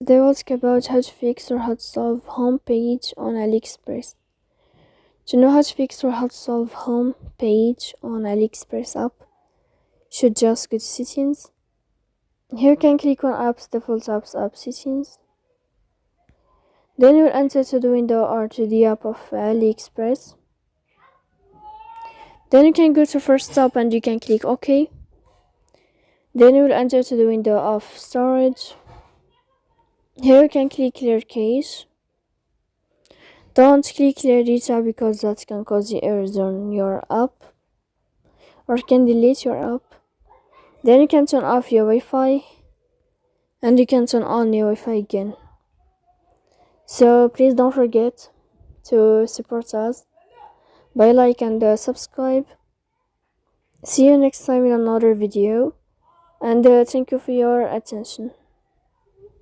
They will talk about how to fix or how to solve home page on AliExpress. To know how to fix or how to solve home page on AliExpress app, should just go to settings. Here you can click on apps, default apps, app settings. Then you will enter to the window or to the app of AliExpress. Then you can go to first stop and you can click OK. Then you will enter to the window of storage. Here you can click clear cache. Don't click clear data because that can cause you errors on your app or can delete your app. Then you can turn off your Wi-Fi and you can turn on your Wi-Fi again. So please don't forget to support us by like and subscribe. See you next time in another video, and thank you for your attention.